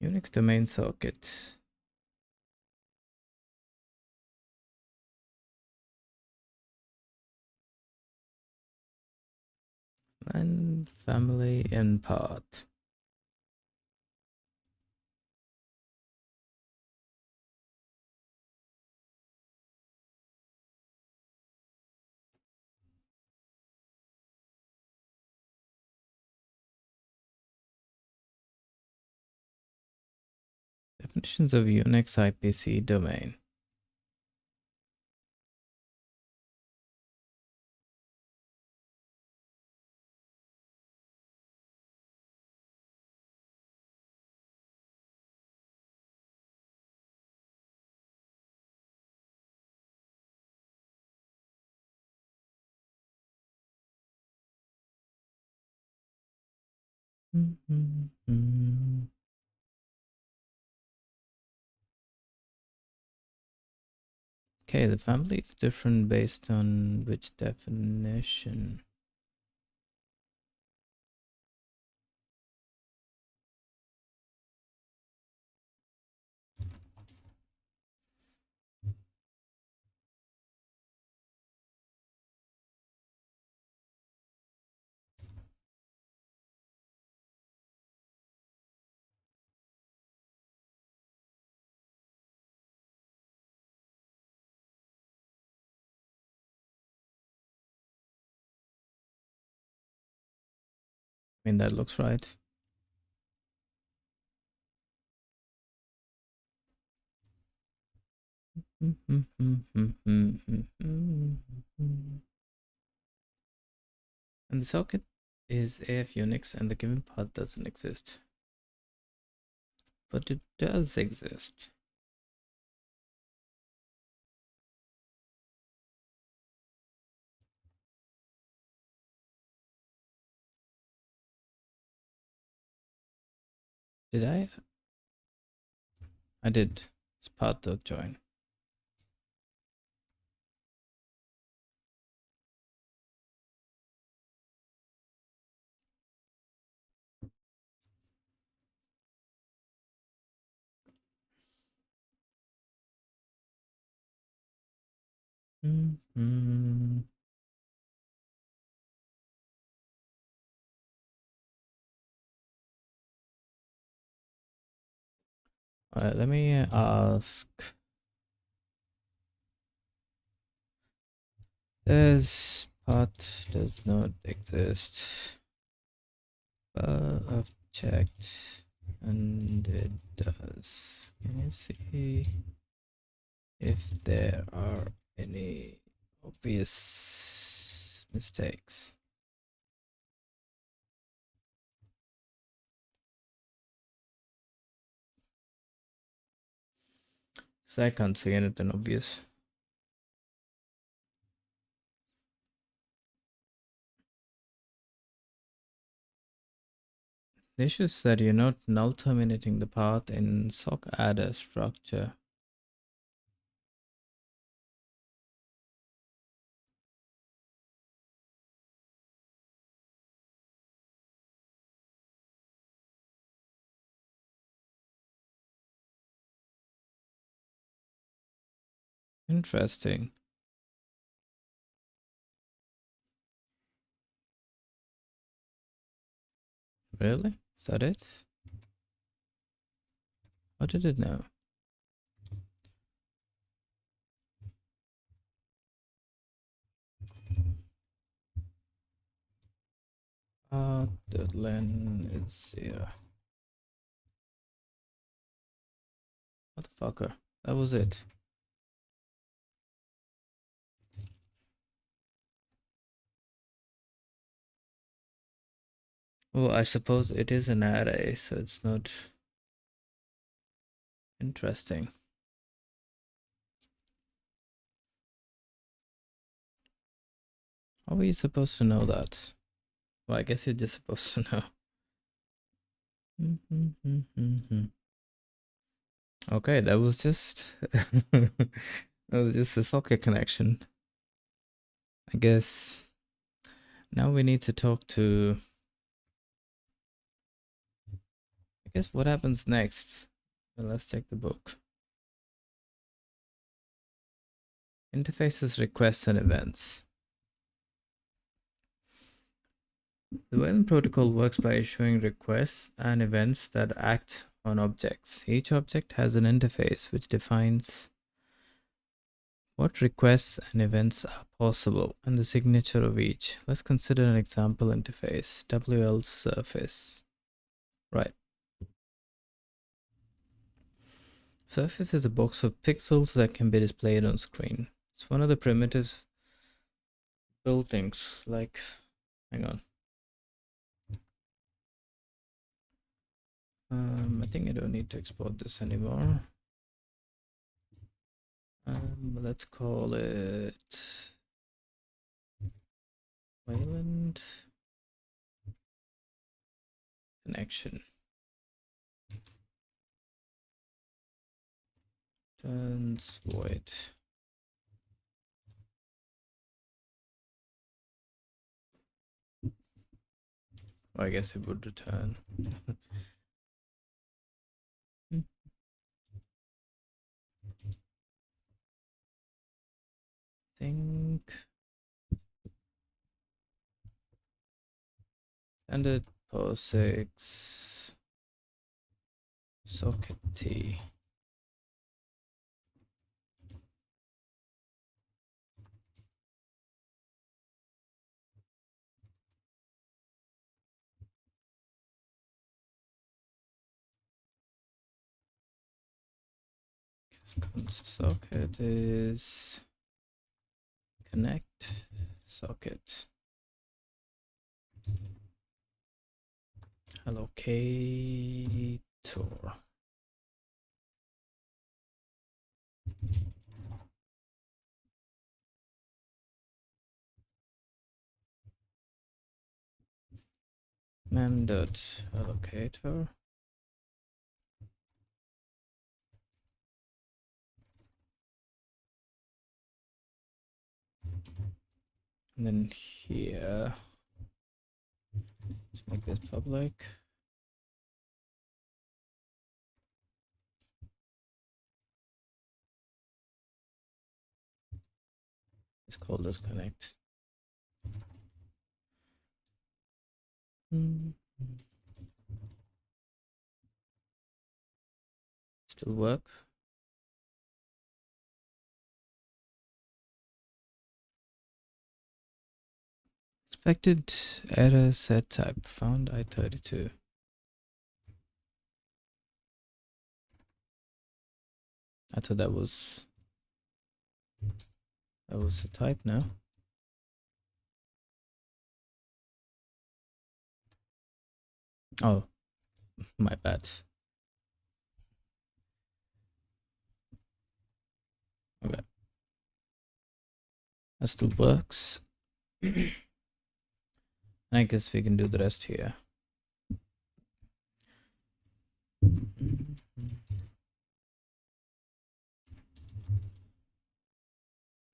Unix domain socket and family and path. Definitions of Unix IPC domain. Okay, the family is different based on which definition. I mean, that looks right. And the socket is AF Unix and the given path doesn't exist. But it does exist. Did I? I did. Spot.join. Mm-hmm. Alright, let me ask. This path does not exist. I've checked and it does. Can you see if there are any obvious mistakes? So I can't see anything obvious. The issue is that you're not null terminating the path in sock adder structure. Interesting. Really? Is that it? How did it know? Deadline is here. Motherfucker. That was it. Well, I suppose it is an array, so it's not interesting. How are you supposed to know that? Well, I guess you're just supposed to know. Okay, that was just that was just a socket connection. I guess now we need to talk to. I guess what happens next? Well, let's check the book. Interfaces, requests, and events. The Wayland protocol works by issuing requests and events that act on objects. Each object has an interface which defines what requests and events are possible and the signature of each. Let's consider an example interface, WL surface. Right. Surface is a box of pixels that can be displayed on screen. It's one of the primitive buildings, like, hang on. I think I don't need to export this anymore. Let's call it Wayland connection. Turns void. Well, I guess it would return. Think standard POSIX socket T. Const socket is connect socket. Allocator. Mem.allocator. And then here, let's make this public. Let's call this connect. Still work. Expected error set type found I32. I thought that was the type now. Oh, my bad. Okay. That still works. I guess we can do the rest here.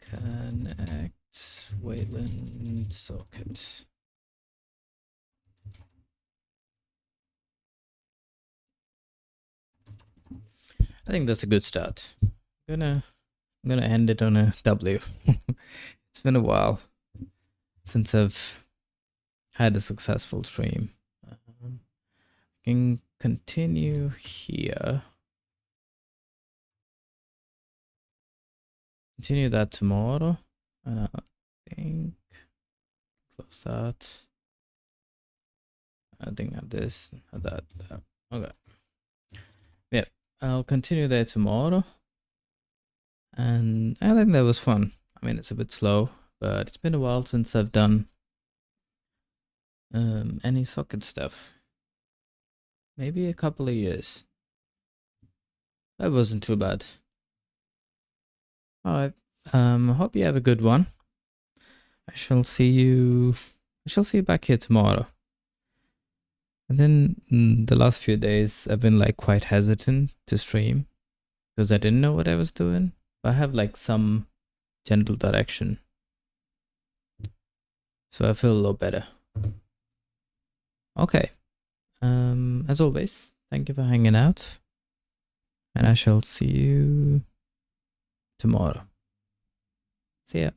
Connect Wayland Socket. I think that's a good start. I'm gonna end it on a W. It's been a while since I've had a successful stream. I can continue here. Continue that tomorrow. And I think close that. I think I have this, have that. Okay. Yeah, I'll continue there tomorrow. And I think that was fun. I mean, it's a bit slow, but it's been a while since I've done any socket stuff. Maybe a couple of years. That wasn't too bad. Alright. Hope you have a good one. I shall see you back here tomorrow. And then the last few days I've been like quite hesitant to stream because I didn't know what I was doing. But I have like some general direction. So I feel a lot better. Okay. As always, thank you for hanging out. And I shall see you tomorrow. See ya.